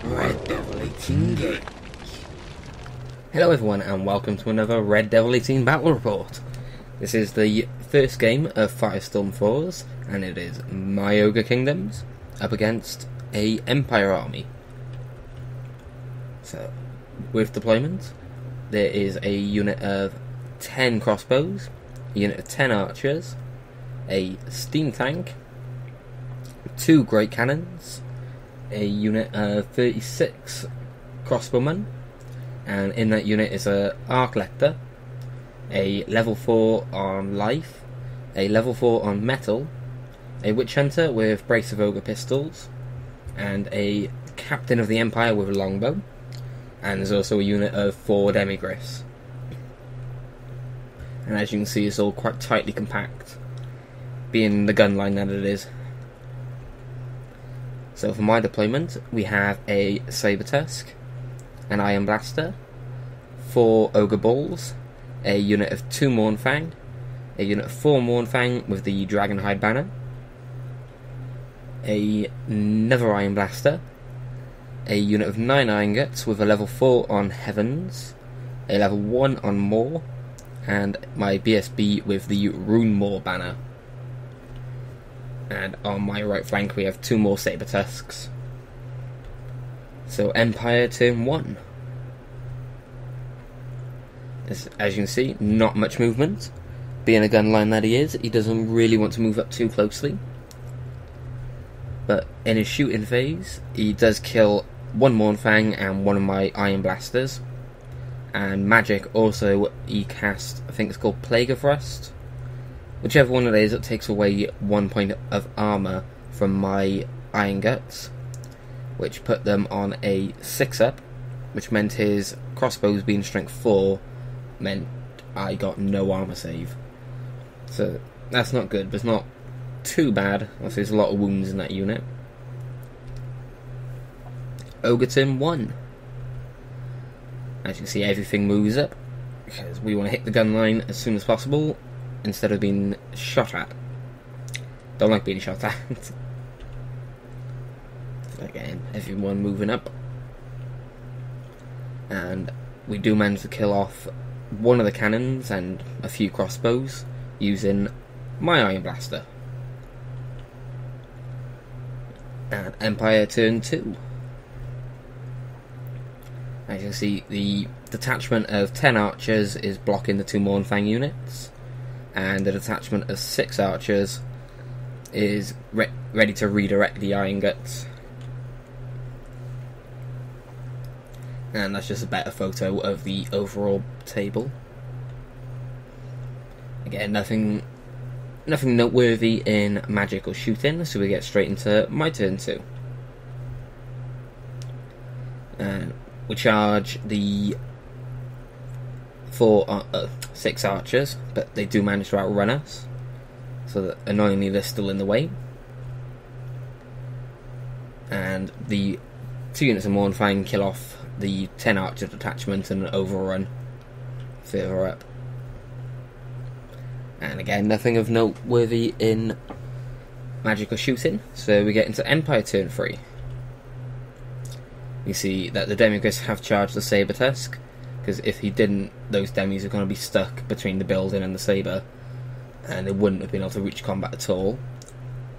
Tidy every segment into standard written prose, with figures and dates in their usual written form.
Red Devil 18 Games. Hello everyone and welcome to another Red Devil 18 Battle Report. This is the first game of FireStorm 4's and it is My Ogre Kingdoms up against a Empire army. So, with deployment, there is a unit of 10 crossbows, a unit of 10 archers, a steam tank, 2 great cannons, a unit of 36 crossbowmen, and in that unit is a arc lector, a level 4 on life, a level 4 on metal, a witch hunter with brace of ogre pistols, and a captain of the empire with a longbow, and there's also a unit of 4 demigriffs. And as you can see, it's all quite tightly compact, being the gun line that it is. So for my deployment, we have a saber tusk, an iron blaster, 4 ogre balls, a unit of 2 Mournfang, a unit of 4 Mournfang with the dragonhide banner, another iron blaster, a unit of 9 iron guts with a level 4 on heavens, a level 1 on Moor, and my BSB with the rune Moor banner. And on my right flank we have 2 more saber tusks. So Empire turn 1. As you can see, not much movement. Being a gun line that he is, he doesn't really want to move up too closely. But in his shooting phase, he does kill 1 Mournfang and 1 of my iron blasters. And magic also, he casts, I think it's called Plague of Rust. Whichever one it is, it takes away 1 point of armour from my iron guts, which put them on a 6-up, which meant his crossbows being strength 4 meant I got no armour save. So that's not good, but it's not too bad. There's a lot of wounds in that unit. Ogre turn 1. As you can see, everything moves up because we want to hit the gun line as soon as possible instead of being shot at. Don't like being shot at. Again, everyone moving up. And we do manage to kill off 1 of the cannons and a few crossbows using my iron blaster. And Empire turn 2. As you can see, the detachment of 10 archers is blocking the 2 Mournfang units, and the detachment of 6 archers is ready to redirect the iron guts. And that's just a better photo of the overall table. Again, nothing noteworthy in magic or shooting, so we get straight into my turn 2. And we charge the 6 archers, but they do manage to outrun us, so that annoyingly they're still in the way. And the 2 units of Mournfang kill off the 10 archer detachment and overrun further up. And again, nothing of noteworthy in magic or shooting, so we get into Empire turn 3. You see that the demigriffs have charged the saber tusk, because if he didn't, those demis are going to be stuck between the building and the saber, and they wouldn't have been able to reach combat at all.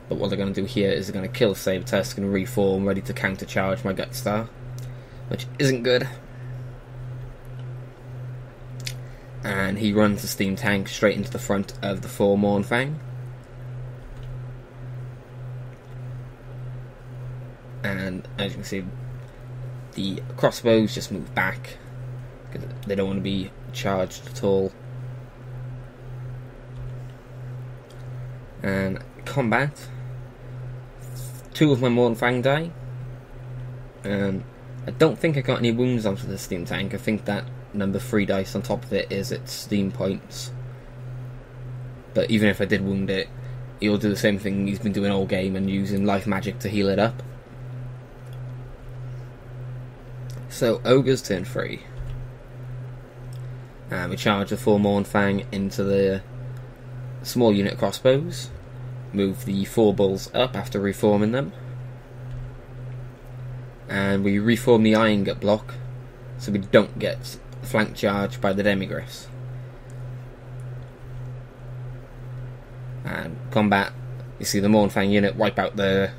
But what they're going to do here is they're going to kill the saber tusk and reform, ready to countercharge my gut star, which isn't good. And he runs the steam tank straight into the front of the 4 Mournfang. And as you can see, the crossbows just move back because they don't want to be charged at all. And combat, 2 of my Mournfang die, and I don't think I got any wounds onto the steam tank. I think that number 3 dice on top of it is its steam points. But even if I did wound it, he'll do the same thing he's been doing all game and using life magic to heal it up. So Ogre's turn 3. And we charge the 4 Mournfang into the small unit crossbows. Move the 4 bulls up after reforming them. and we reform the iron gut block so we don't get flank charged by the demigriffs. And combat, you see the Mournfang unit wipe out the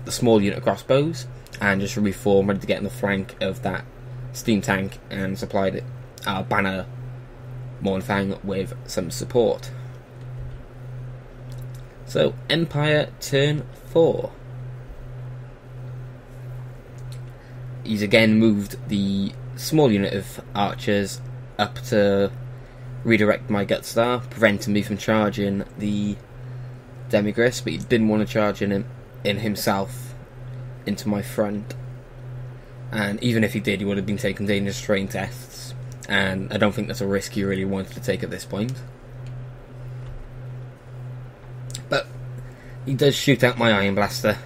small unit crossbows and just reform ready to get in the flank of that steam tank and supplied our banner Mournfang with some support. So Empire turn 4. He's again moved the small unit of archers up to redirect my gut star, preventing me from charging the demigriffs, but he didn't want to charge in himself into my front. And even if he did, he would have been taking dangerous terrain tests, and I don't think that's a risk he really wanted to take at this point. But he does shoot out my Iron Blaster,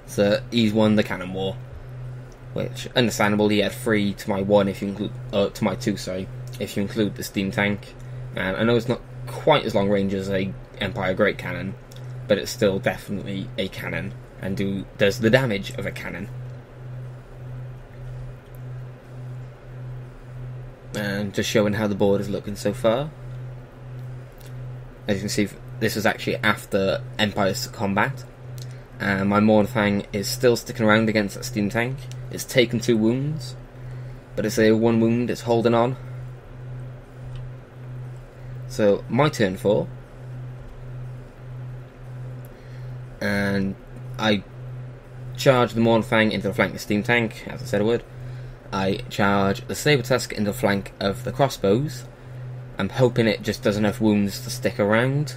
so he's won the cannon war. Which, understandable, he had 3 to my 1 if you include, to my 2, sorry, if you include the steam tank. And I know it's not quite as long range as a Empire Great Cannon, but it's still definitely a cannon, and does the damage of a cannon. And just showing how the board is looking so far. As you can see, this is actually after Empire's combat. My Mournfang is still sticking around against that steam tank. It's taken 2 wounds, but it's a 1 wound, it's holding on. So, my turn 4. And I charge the Mournfang into the flank of the steam tank, as I said I would. I charge the Saber Tusk into the flank of the crossbows. I'm hoping it just does enough wounds to stick around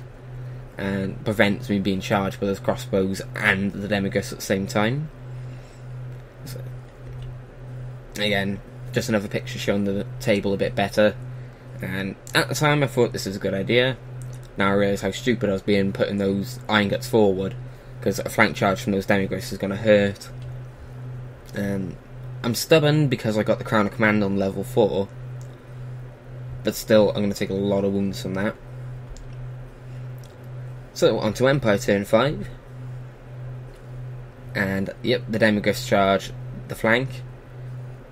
and prevents me being charged by those crossbows and the demigriffs at the same time. So, again, just another picture showing the table a bit better. And at the time I thought this was a good idea. Now I realise how stupid I was being putting those iron guts forward, because a flank charge from those demigriffs is going to hurt. I'm stubborn because I got the Crown of Command on level 4, but still I'm going to take a lot of wounds from that. So on to Empire turn 5, and yep, the demigriffs charge the flank.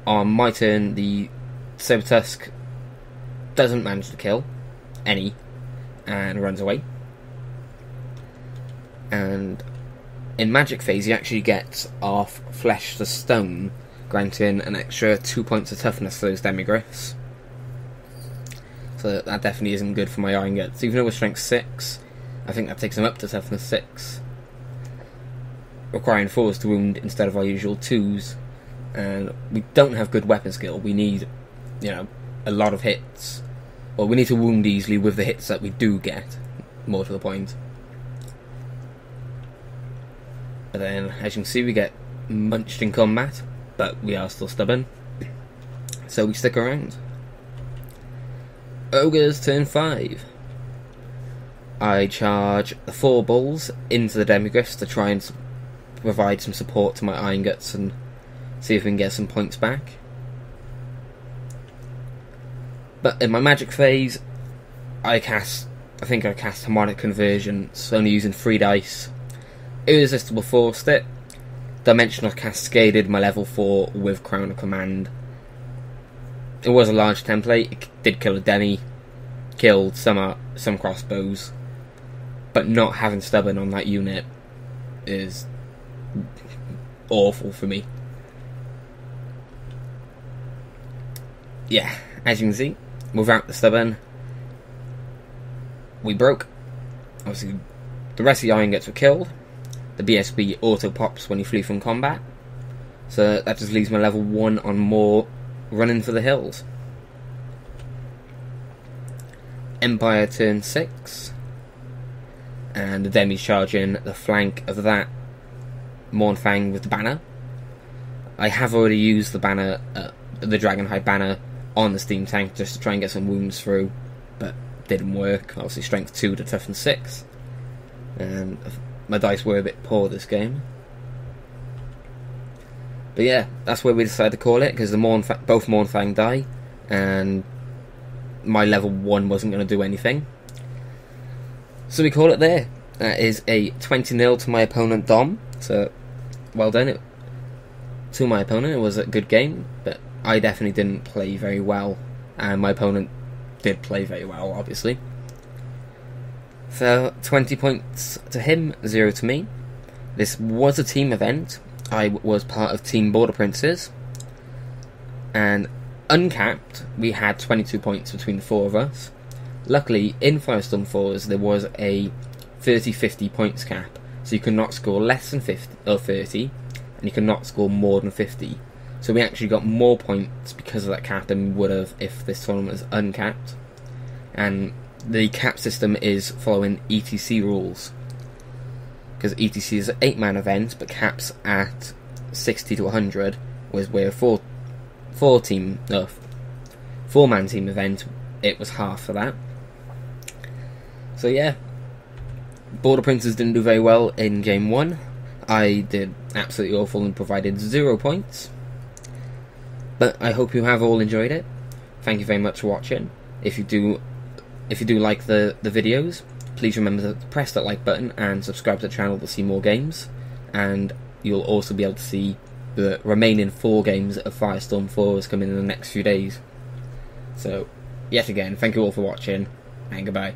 On my turn, the Saber Tusk doesn't manage to kill any and runs away. And in magic phase, he actually gets off Flesh to Stone, granting an extra 2 points of toughness to those demigriffs. So that definitely isn't good for my Iron Guts. Even though we're strength 6, I think that takes them up to toughness 6, requiring 4s to wound instead of our usual 2s. And we don't have good weapon skill. We need, a lot of hits. Well, we need to wound easily with the hits that we do get, more to the point. But then, as you can see, we get munched in combat, but we are still stubborn, so we stick around. Ogres turn 5. I charge the 4 bulls into the demigriffs to try and provide some support to my Iron Guts and see if we can get some points back. But in my magic phase, I think I cast Harmonic Convergence, only using 3 dice. Irresistible Forced it. Dimensional Cascaded my level 4 with Crown of Command. It was a large template, it did kill a demi, killed some crossbows, but not having stubborn on that unit is awful for me. Yeah, as you can see, without the stubborn, we broke. Obviously, the rest of the Iron Guts were killed. The BSB auto pops when you flee from combat, so that just leaves my level 1 on more running for the hills. Empire turn 6, and the Demi's charging the flank of that Mournfang with the banner. I have already used the banner, the Dragonhide banner, on the steam tank just to try and get some wounds through, but didn't work. Obviously strength 2 to toughness 6, and my dice were a bit poor this game. But yeah, that's where we decided to call it, because both Mournfang die, and my level 1 wasn't going to do anything. So we call it there. That is a 20-0 to my opponent Dom, so well done. to my opponent. It was a good game, but I definitely didn't play very well, and my opponent did play very well, obviously. So 20 points to him, 0 to me. This was a team event. I was part of Team Border Princes, and uncapped, we had 22 points between the 4 of us. Luckily, in FireStorm 4s, there was a 30-50 points cap, so you could not score less than 50 or 30, and you could not score more than 50. So we actually got more points because of that cap than we would have if this tournament was uncapped. And the cap system is following ETC rules, because ETC is an 8-man event, but caps at 60 to 100, whereas we're a 4-man team event. It was half for that. So yeah, Border Princes didn't do very well in game 1. I did absolutely awful and provided 0 points. But I hope you have all enjoyed it. Thank you very much for watching. If you do like the videos, please remember to press that like button and subscribe to the channel to see more games. And you'll also be able to see the remaining 4 games of FireStorm 4 coming in the next few days. So, yet again, thank you all for watching, and goodbye.